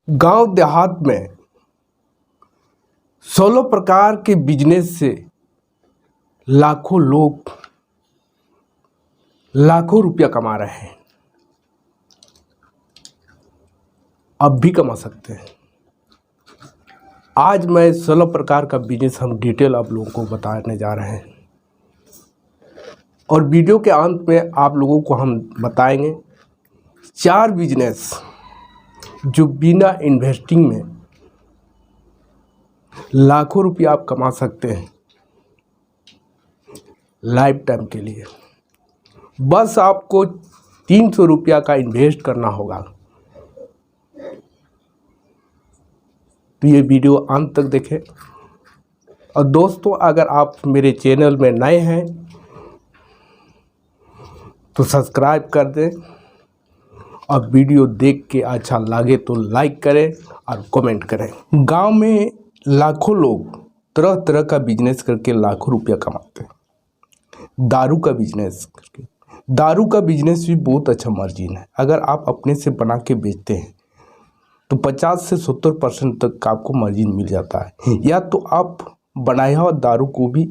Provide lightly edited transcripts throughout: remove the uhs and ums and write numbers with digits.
गांव देहात में 16 प्रकार के बिजनेस से लाखों लोग लाखों रुपया कमा रहे हैं। अब भी कमा सकते हैं। आज मैं 16 प्रकार का बिजनेस हम डिटेल आप लोगों को बताने जा रहे हैं और वीडियो के अंत में आप लोगों को हम बताएंगे 4 बिजनेस जो बिना इन्वेस्टिंग में लाखों रुपया आप कमा सकते हैं लाइफ टाइम के लिए। बस आपको 300 रुपया का इन्वेस्ट करना होगा। तो ये वीडियो अंत तक देखें। और दोस्तों, अगर आप मेरे चैनल में नए हैं तो सब्सक्राइब कर दें और वीडियो देख के अच्छा लगे तो लाइक करें और कमेंट करें। गांव में लाखों लोग तरह तरह का बिजनेस करके लाखों रुपया कमाते हैं। दारू का बिजनेस करके, दारू का बिजनेस भी बहुत अच्छा मार्जिन है। अगर आप अपने से बना के बेचते हैं तो 50 से 70% तक का आपको मार्जिन मिल जाता है। या तो आप बनाया हुआ दारू को भी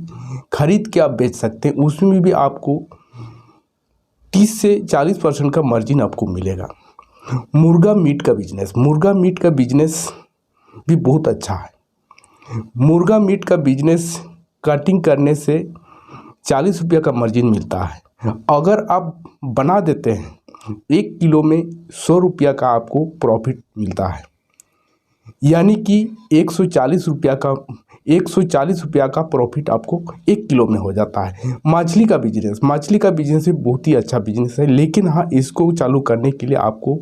खरीद के आप बेच सकते हैं, उसमें भी आपको 30 से 40% का मार्जिन आपको मिलेगा। मुर्गा मीट का बिजनेस, मुर्गा मीट का बिजनेस भी बहुत अच्छा है। मुर्गा मीट का बिजनेस कटिंग करने से 40 रुपया का मार्जिन मिलता है। अगर आप बना देते हैं 1 किलो में 100 रुपया का आपको प्रॉफिट मिलता है, यानी कि 140 रुपया का प्रॉफिट आपको 1 किलो में हो जाता है। मछली का बिजनेस, मछली का बिजनेस भी बहुत ही अच्छा बिजनेस है, लेकिन हाँ, इसको चालू करने के लिए आपको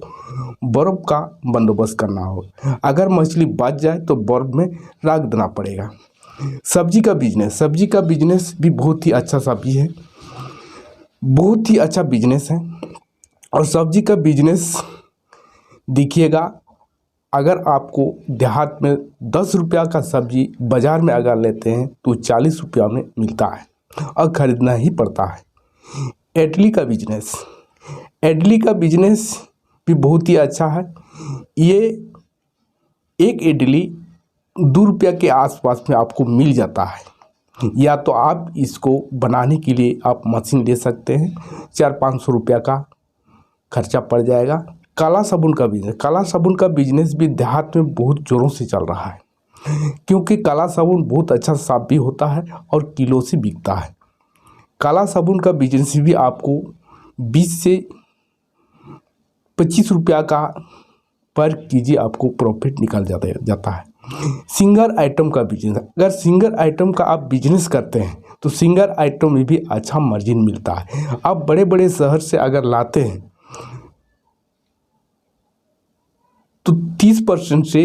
बर्फ़ का बंदोबस्त करना होगा। अगर मछली बच जाए तो बर्फ़ में रख देना पड़ेगा। सब्जी का बिजनेस, सब्जी का बिजनेस भी बहुत ही अच्छा सब्जी है, बहुत ही अच्छा बिजनेस है। और सब्जी का बिजनेस देखिएगा, अगर आपको देहात में 10 रुपया का सब्जी बाज़ार में अगर लेते हैं तो 40 रुपया में मिलता है और ख़रीदना ही पड़ता है। इडली का बिजनेस, इडली का बिजनेस भी बहुत ही अच्छा है। ये एक इडली 2 रुपया के आसपास में आपको मिल जाता है। या तो आप इसको बनाने के लिए आप मशीन ले सकते हैं, 400-500 रुपया का खर्चा पड़ जाएगा। काला साबुन का बिजनेस, काला साबुन का बिजनेस भी देहात में बहुत ज़ोरों से चल रहा है, क्योंकि काला साबुन बहुत अच्छा साफ भी होता है और किलो से बिकता है। काला साबुन का बिजनेस भी आपको 20 से 25 रुपया का पर केजी आपको प्रॉफिट निकल जाता है। सिंगर आइटम का बिजनेस, अगर सिंगर आइटम का आप बिजनेस करते हैं तो सिंगर आइटम में भी अच्छा मार्जिन मिलता है। आप बड़े बड़े शहर से अगर लाते हैं तो 30% से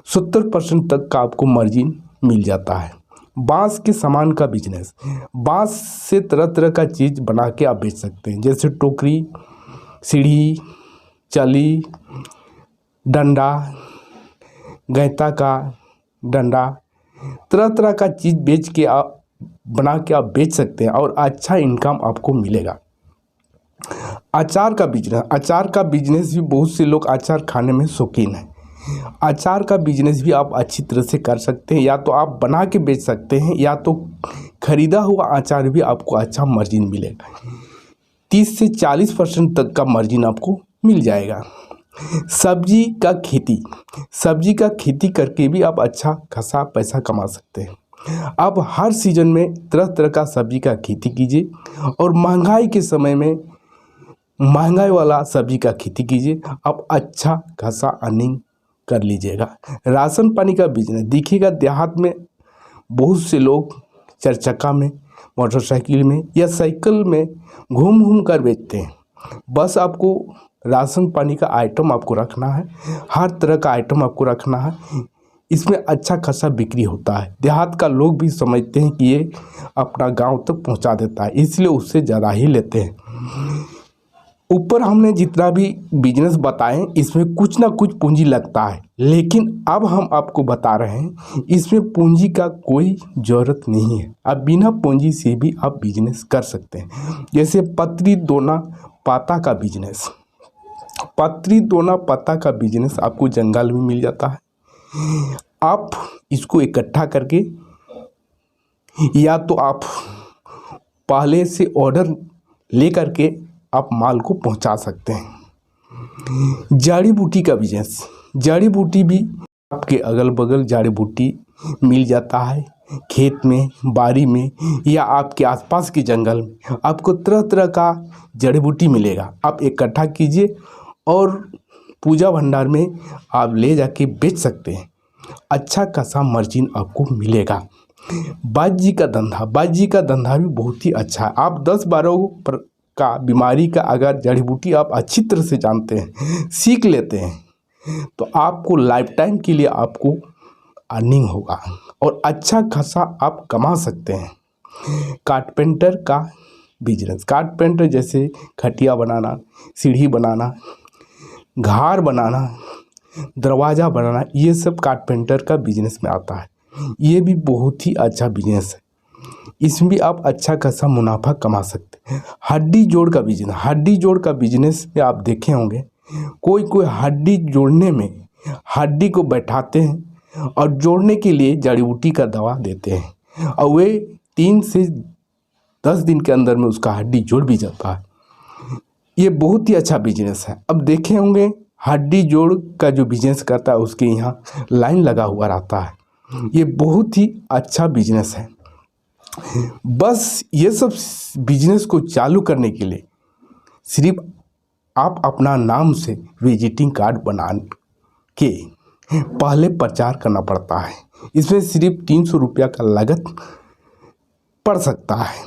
70% तक का आपको मार्जिन मिल जाता है। बांस के सामान का बिजनेस, बांस से तरह तरह का चीज़ बना के आप बेच सकते हैं, जैसे टोकरी, सीढ़ी, चली, डंडा, गैता का डंडा, तरह तरह का चीज़ बेच के आप बना के आप बेच सकते हैं और अच्छा इनकम आपको मिलेगा। अचार का बिजनेस, अचार का बिजनेस भी बहुत से लोग अचार खाने में शौकीन हैं। अचार का बिजनेस भी आप अच्छी तरह से कर सकते हैं। या तो आप बना के बेच सकते हैं, या तो खरीदा हुआ अचार भी आपको अच्छा मार्जिन मिलेगा। 30 से 40% तक का मार्जिन आपको मिल जाएगा। सब्जी का खेती, सब्जी का खेती करके भी आप अच्छा खासा पैसा कमा सकते हैं। आप हर सीजन में तरह तरह का सब्जी का खेती कीजिए और महंगाई के समय में महंगाई वाला सब्जी का खेती कीजिए, आप अच्छा खासा अर्निंग कर लीजिएगा। राशन पानी का बिजनेस देखिएगा, देहात में बहुत से लोग 4 चक्का में, मोटरसाइकिल में या साइकिल में घूम घूम कर बेचते हैं। बस आपको राशन पानी का आइटम आपको रखना है, हर तरह का आइटम आपको रखना है, इसमें अच्छा खासा बिक्री होता है। देहात का लोग भी समझते हैं कि ये अपना गांव तक पहुंचा देता है, इसलिए उससे ज़्यादा ही लेते हैं। ऊपर हमने जितना भी बिजनेस बताएं, इसमें कुछ ना कुछ पूंजी लगता है, लेकिन अब हम आपको बता रहे हैं इसमें पूंजी का कोई ज़रूरत नहीं है। अब बिना पूंजी से भी आप बिजनेस कर सकते हैं। जैसे पत्री दोना पाता का बिजनेस, पत्री दोना पत्ता का बिजनेस आपको जंगल में मिल जाता है। आप इसको इकट्ठा करके या तो आप पहले से ऑर्डर ले करके आप माल को पहुंचा सकते हैं। जड़ी बूटी का बिजनेस, जड़ी बूटी भी आपके अगल बगल जड़ी बूटी मिल जाता है, खेत में, बाड़ी में या आपके आसपास के जंगल में आपको तरह तरह का जड़ी बूटी मिलेगा। आप इकट्ठा कीजिए और पूजा भंडार में आप ले जाके बेच सकते हैं। अच्छा खासा मार्जिन आपको मिलेगा। बाजी का धंधा, बाजी का धंधा भी बहुत ही अच्छा है। आप 10-12 का बीमारी का अगर जड़ी बूटी आप अच्छी तरह से जानते हैं, सीख लेते हैं, तो आपको लाइफ टाइम के लिए आपको अर्निंग होगा और अच्छा खासा आप कमा सकते हैं। कारपेंटर का बिजनेस, कारपेंटर जैसे खटिया बनाना, सीढ़ी बनाना, घर बनाना, दरवाज़ा बनाना, ये सब कारपेंटर का बिजनेस में आता है। ये भी बहुत ही अच्छा बिजनेस है, इसमें भी आप अच्छा खासा मुनाफा कमा सकते हैं। हड्डी जोड़ का बिजनेस, हड्डी जोड़ का बिजनेस में आप देखे होंगे कोई कोई हड्डी जोड़ने में हड्डी को बैठाते हैं और जोड़ने के लिए जड़ी बूटी का दवा देते हैं और वे 3 से 10 दिन के अंदर में उसका हड्डी जोड़ भी जाता है। ये बहुत ही अच्छा बिजनेस है। अब देखे होंगे हड्डी जोड़ का जो बिजनेस करता है उसके यहाँ लाइन लगा हुआ रहता है। ये बहुत ही अच्छा बिजनेस है। बस ये सब बिजनेस को चालू करने के लिए सिर्फ आप अपना नाम से विजिटिंग कार्ड बना के पहले प्रचार करना पड़ता है। इसमें सिर्फ 300 रुपया का लागत पड़ सकता है।